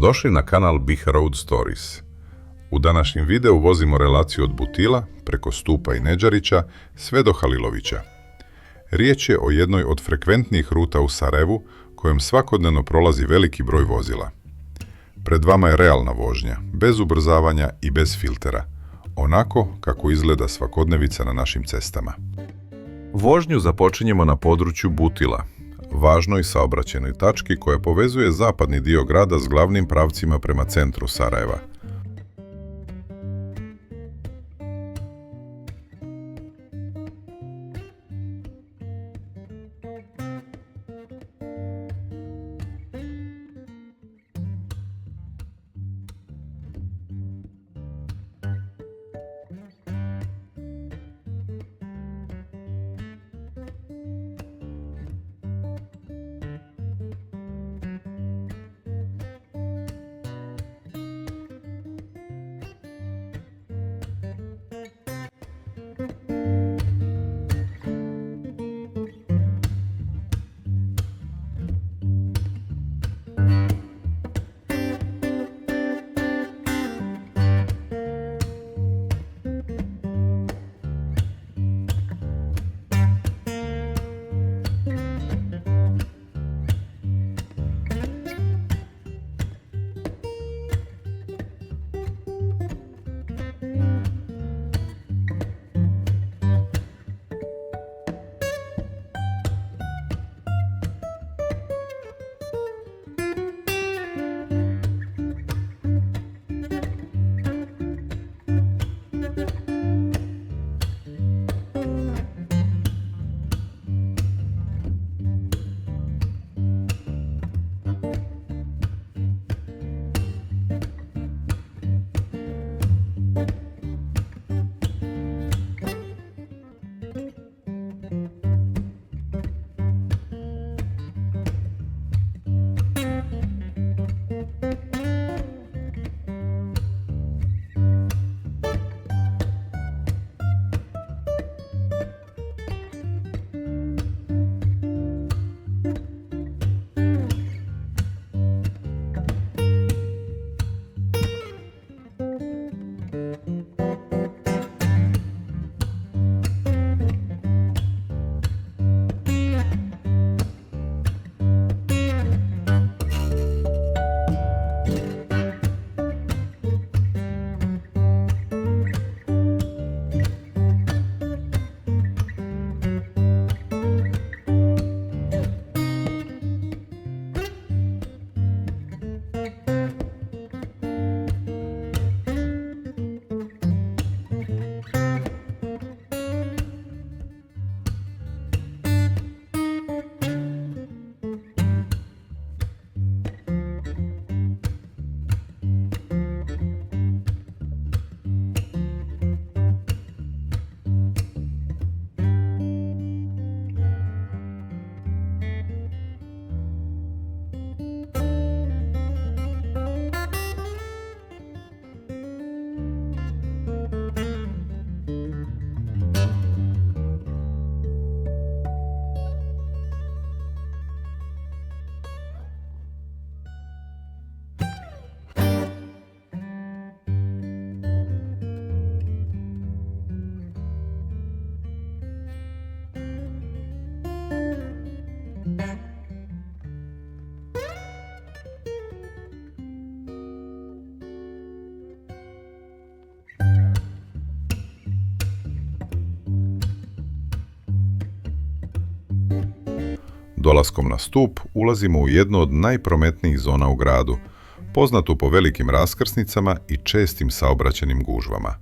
Dobrodošli na kanal Bih Road Stories. U današnjem videu vozimo relaciju od Butila, preko Stupa i Nedžarića, sve do Halilovića. Riječ je o jednoj od frekventnijih ruta u Sarajevu, kojom svakodnevno prolazi veliki broj vozila. Pred vama je realna vožnja, bez ubrzavanja i bez filtera, onako kako izgleda svakodnevica na našim cestama. Vožnju započinjemo na području Butila, važnoj saobraćajnoj tački koja povezuje zapadni dio grada s glavnim pravcima prema centru Sarajeva. Dolaskom na stup ulazimo u jednu od najprometnijih zona u gradu, poznatu po velikim raskrsnicama i čestim saobraćajnim gužvama.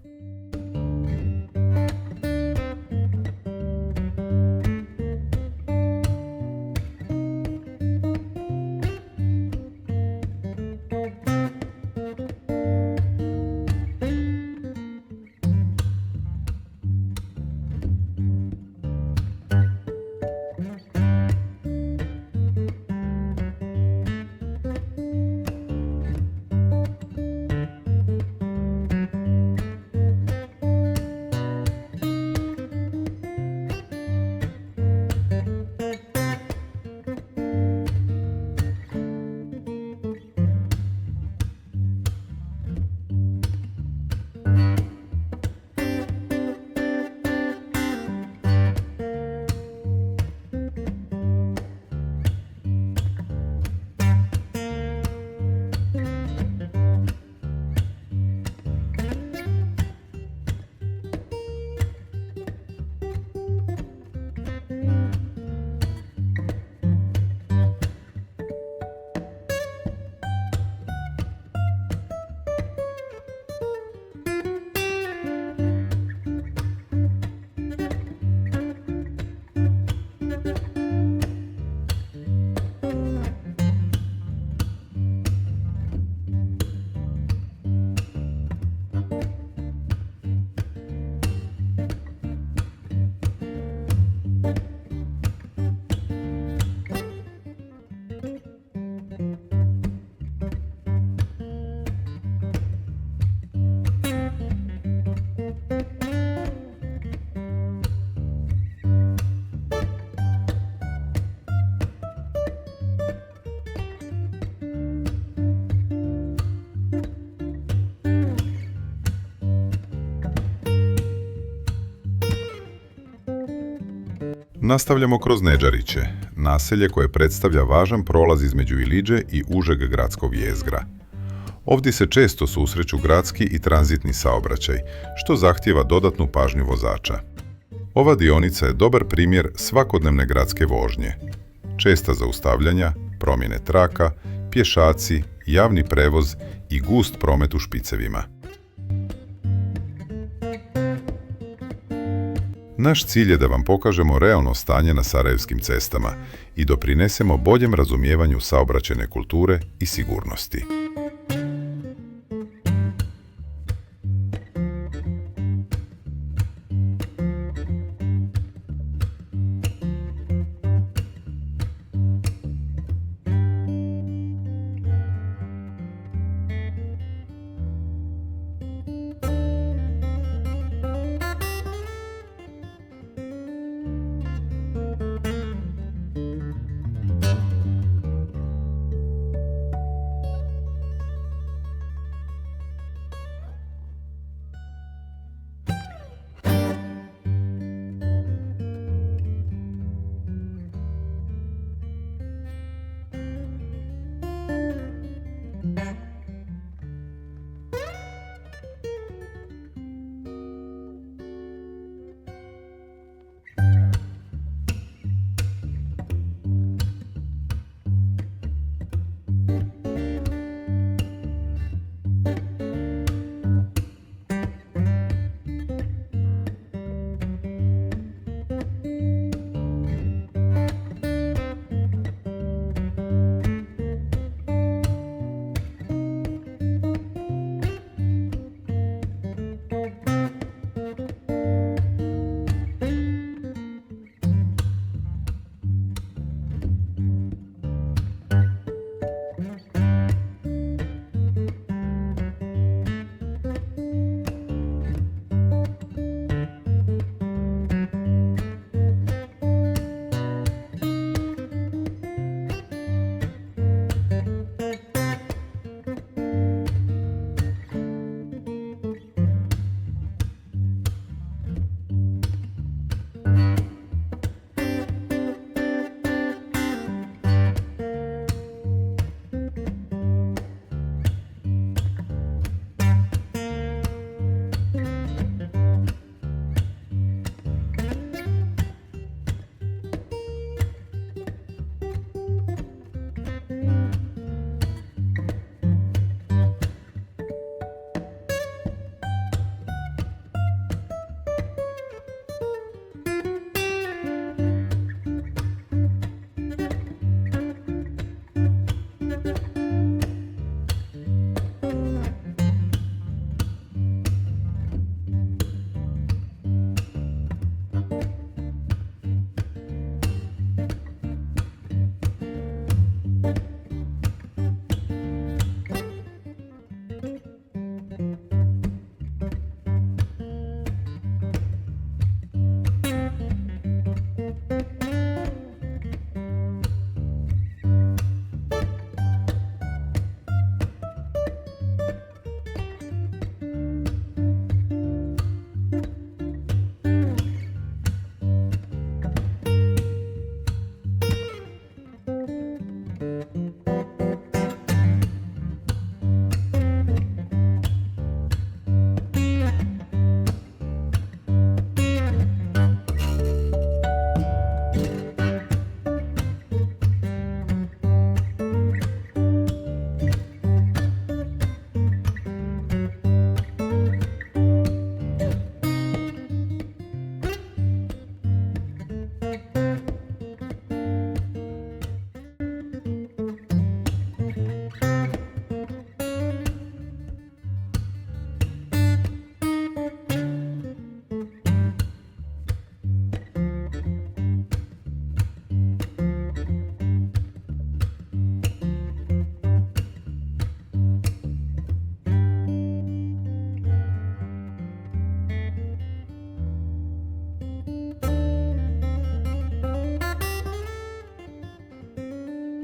Nastavljamo kroz Nedžariće, naselje koje predstavlja važan prolaz između Iliđe i užeg gradskog jezgra. Ovdje se često susreću gradski i tranzitni saobraćaj, što zahtijeva dodatnu pažnju vozača. Ova dionica je dobar primjer svakodnevne gradske vožnje. Česta zaustavljanja, promjene traka, pješaci, javni prevoz i gust promet u špicevima. Naš cilj je da vam pokažemo realno stanje na sarajevskim cestama i doprinesemo boljem razumijevanju saobraćajne kulture i sigurnosti.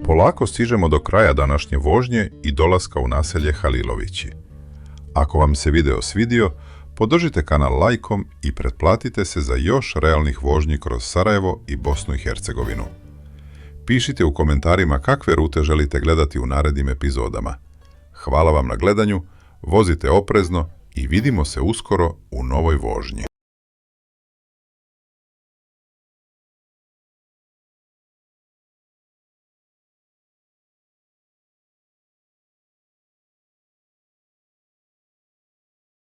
Polako stižemo do kraja današnje vožnje i dolaska u naselje Halilovići. Ako vam se video svidio, Podržite kanal lajkom i pretplatite se za još realnih vožnji kroz Sarajevo i Bosnu i Hercegovinu. Pišite u komentarima kakve rute želite gledati u narednim epizodama. Hvala vam na gledanju, vozite oprezno i vidimo se uskoro u novoj vožnji.